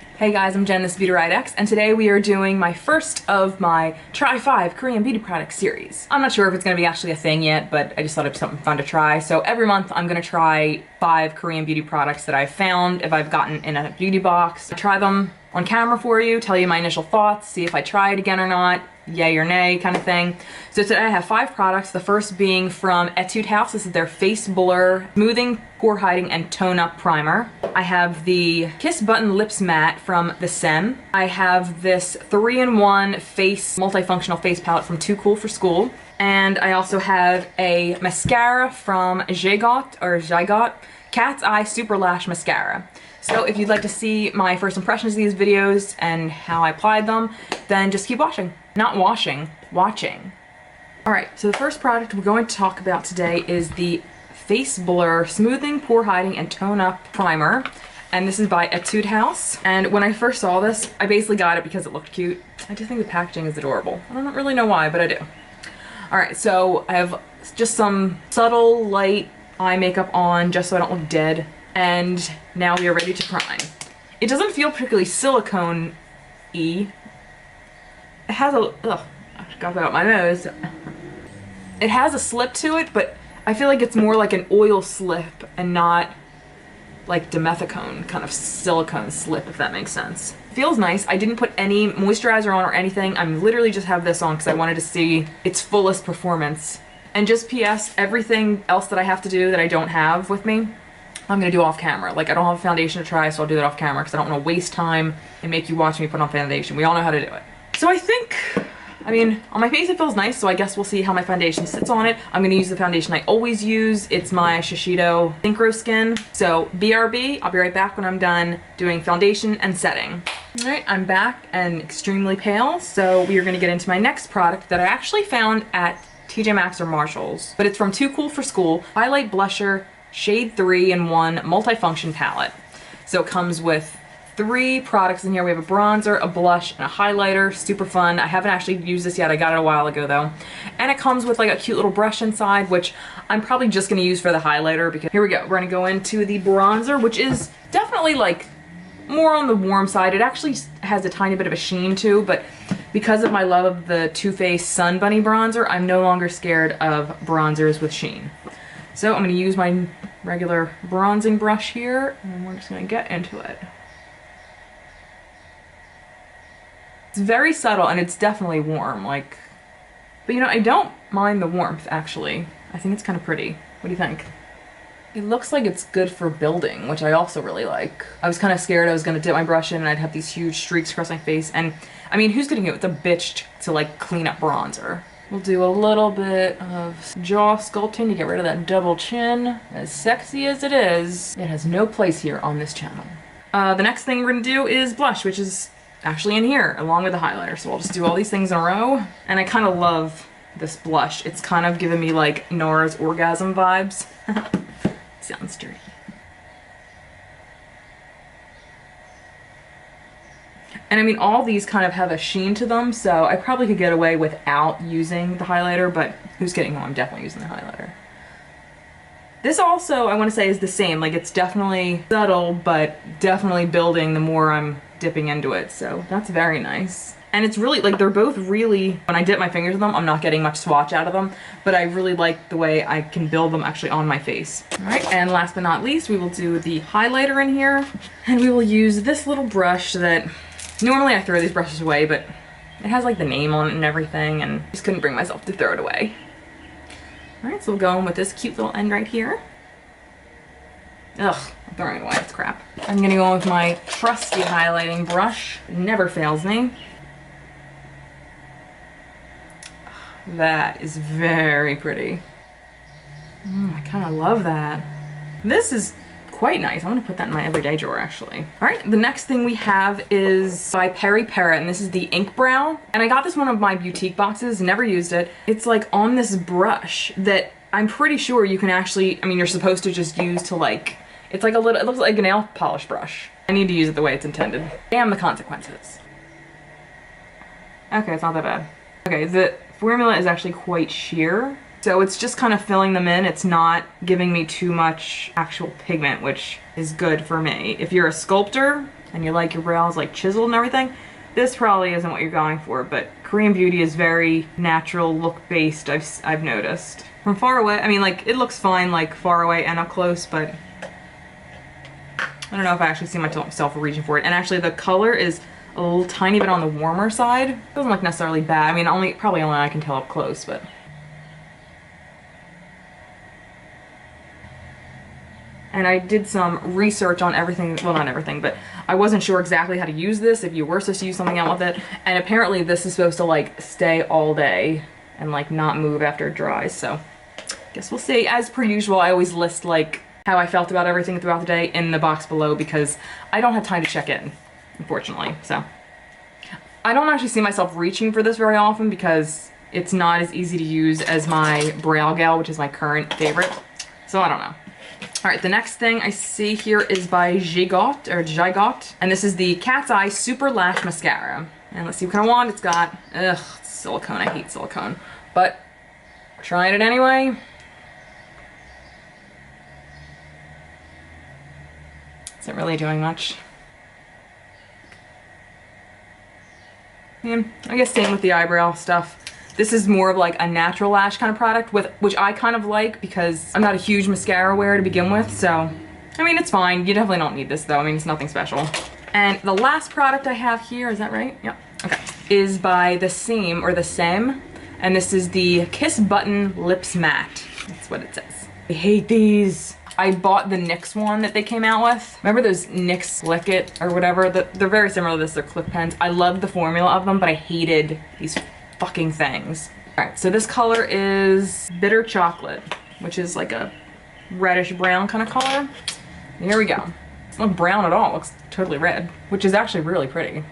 Hey guys, I'm Jen, this is Beauty Ride X, and today we are doing my first of my Try 5 Korean beauty products series. I'm not sure if it's going to be actually a thing yet, but I just thought it'd be something fun to try. So every month I'm going to try 5 Korean beauty products that I've found if I've gotten in a beauty box. I try them on camera for you, tell you my initial thoughts, see if I try it again or not, yay or nay kind of thing. So today I have 5 products, the first being from Etude House. This is their Face Blur Smoothing, Pore Hiding, and Tone Up Primer. I have the Kiss Button Lips Matte from the Saem. I have this 3-in-1 face, multifunctional face palette from Too Cool for School. And I also have a mascara from Jigott Cat Eye Super Lash Mascara. So if you'd like to see my first impressions of these videos and how I applied them, then just keep watching. Not washing, watching. Alright, so the first product we're going to talk about today is the Face Blur Smoothing, Pore Hiding, and Tone Up Primer. And this is by Etude House. And when I first saw this, I basically got it because it looked cute. I just think the packaging is adorable. I don't really know why, but I do. Alright, so I have just some subtle, light eye makeup on just so I don't look dead. And now we are ready to prime. It doesn't feel particularly silicone-y. It has a, I got that out my nose. It has a slip to it, but I feel like it's more like an oil slip and not like dimethicone kind of silicone slip, if that makes sense. Feels nice. I didn't put any moisturizer on or anything. I'm literally just have this on because I wanted to see its fullest performance. And just PS, everything else that I have to do that I don't have with me, I'm gonna do off camera. Like, I don't have a foundation to try, so I'll do that off camera because I don't want to waste time and make you watch me put on foundation. We all know how to do it. So I think, I mean, on my face it feels nice, so I guess we'll see how my foundation sits on it. I'm gonna use the foundation I always use. It's my Shiseido Synchro Skin. So BRB, I'll be right back when I'm done doing foundation and setting. All right, I'm back and extremely pale, so we are gonna get into my next product that I actually found at TJ Maxx or Marshall's, but it's from Too Cool for School, Highlight Blusher Shade 3-in-1 Multifunction Palette. So it comes with 3 products in here. We have a bronzer, a blush, and a highlighter. Super fun. I haven't actually used this yet. I got it a while ago though. And it comes with like a cute little brush inside, which I'm probably just gonna use for the highlighter because here we go. We're gonna go into the bronzer, which is definitely like more on the warm side. It actually has a tiny bit of a sheen too, but because of my love of the Too Faced Sun Bunny bronzer, I'm no longer scared of bronzers with sheen. So I'm going to use my regular bronzing brush here, and we're just going to get into it. It's very subtle, and it's definitely warm, like, but you know, I don't mind the warmth, actually. I think it's kind of pretty. What do you think? It looks like it's good for building, which I also really like. I was kind of scared I was going to dip my brush in and I'd have these huge streaks across my face, and I mean, who's getting it with a bitch to like clean up bronzer? We'll do a little bit of jaw sculpting to get rid of that double chin. As sexy as it is, it has no place here on this channel. The next thing we're gonna do is blush, which is actually in here, along with the highlighter. So I'll just do all these things in a row. And I kind of love this blush. It's kind of giving me like Nora's Orgasm vibes. Sounds dirty. And I mean, all these kind of have a sheen to them, so I probably could get away without using the highlighter, but who's kidding? No, I'm definitely using the highlighter. This also, I want to say, is the same. Like, it's definitely subtle, but definitely building the more I'm dipping into it, so that's very nice. And it's really, like, they're both really, when I dip my fingers in them, I'm not getting much swatch out of them, but I really like the way I can build them actually on my face. All right, and last but not least, we will do the highlighter in here, and we will use this little brush that normally I throw these brushes away, but it has like the name on it and everything, and I just couldn't bring myself to throw it away. Alright, so we'll go in with this cute little end right here. Ugh, I'm throwing it away, it's crap. I'm gonna go in with my trusty highlighting brush. It never fails me. That is very pretty. I kind of love that. This is quite nice. I'm gonna put that in my everyday drawer, actually. All right, the next thing we have is by PeriPera, and this is the Ink Brow. And I got this one of my boutique boxes, never used it. It's like on this brush that I'm pretty sure you can actually, I mean, you're supposed to just use to like, it's like a little, it looks like a nail polish brush. I need to use it the way it's intended. Damn the consequences. Okay, it's not that bad. Okay, the formula is actually quite sheer. So it's just kind of filling them in. It's not giving me too much actual pigment, which is good for me. If you're a sculptor, and you like your brows like chiseled and everything, this probably isn't what you're going for, but Korean Beauty is very natural look based, I've noticed. From far away, I mean, like, it looks fine like far away and up close, but I don't know if I actually see myself reaching for it. And actually the color is a little tiny bit on the warmer side. It doesn't look necessarily bad. I mean, probably only I can tell up close, but. And I did some research on everything, well, not everything, but I wasn't sure exactly how to use this, if you were supposed to use something out with it. And apparently this is supposed to like stay all day and like not move after it dries, so guess we'll see. As per usual, I always list like how I felt about everything throughout the day in the box below because I don't have time to check in, unfortunately, so. I don't actually see myself reaching for this very often because it's not as easy to use as my Brow Gel, which is my current favorite, so I don't know. All right, the next thing I see here is by Jigott, and this is the Cat's Eye Super Lash Mascara. And let's see what kind of wand it's got. Ugh, it's silicone, I hate silicone. But, we're trying it anyway. Isn't really doing much. And I guess same with the eyebrow stuff. This is more of like a natural lash kind of product, which I kind of like because I'm not a huge mascara wearer to begin with, so I mean, it's fine. You definitely don't need this though. I mean, it's nothing special. And the last product I have here, is that right? Yep. Okay. Is by the Saem, or the Saem, and this is the Kiss Button Lips Matte. That's what it says. I hate these. I bought the NYX one that they came out with. Remember those NYX Lick It or whatever? They're very similar to this. They're clip pens. I love the formula of them, but I hated these fucking things. All right, so this color is Bitter Chocolate, which is like a reddish brown kind of color. And here we go. It's not brown at all. It looks totally red, which is actually really pretty.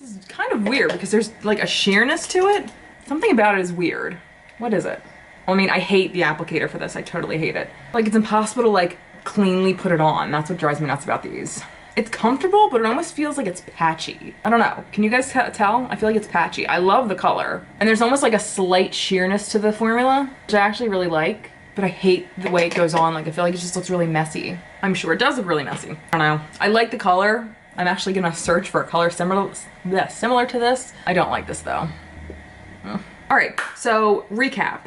This is kind of weird because there's like a sheerness to it. Something about it is weird. What is it? I mean, I hate the applicator for this. I totally hate it. Like, it's impossible to like cleanly put it on. That's what drives me nuts about these. It's comfortable, but it almost feels like it's patchy. I don't know. Can you guys tell? I feel like it's patchy. I love the color. And there's almost like a slight sheerness to the formula, which I actually really like, but I hate the way it goes on. Like, I feel like it just looks really messy. I'm sure it does look really messy. I don't know. I like the color. I'm actually gonna search for a color similar to this. I don't like this though. All right, so recap.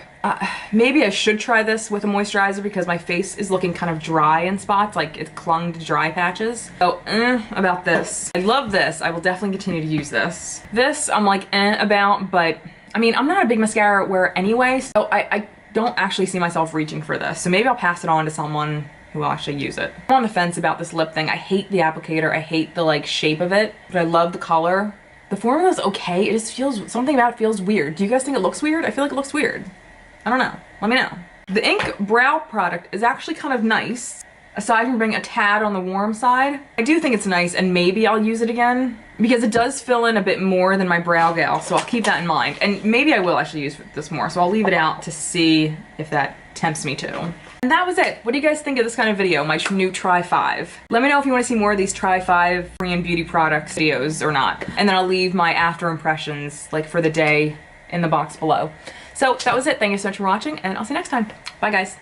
Maybe I should try this with a moisturizer because my face is looking kind of dry in spots, like it's clung to dry patches. So, about this. I love this. I will definitely continue to use this. This, I'm like, about, but I mean, I'm not a big mascara wearer anyway, so I don't actually see myself reaching for this. So maybe I'll pass it on to someone who will actually use it. I'm on the fence about this lip thing. I hate the applicator. I hate the like shape of it, but I love the color. The formula's okay. It just feels, something about it feels weird. Do you guys think it looks weird? I feel like it looks weird. I don't know. Let me know. The Ink Brow product is actually kind of nice. Aside from being a tad on the warm side, I do think it's nice and maybe I'll use it again because it does fill in a bit more than my Brow Gel, so I'll keep that in mind. And maybe I will actually use this more, so I'll leave it out to see if that tempts me to. And that was it. What do you guys think of this kind of video, my new Try 5? Let me know if you want to see more of these Try 5 Korean beauty products videos or not. And then I'll leave my after impressions, like for the day, in the box below. So that was it. Thank you so much for watching, and I'll see you next time. Bye, guys.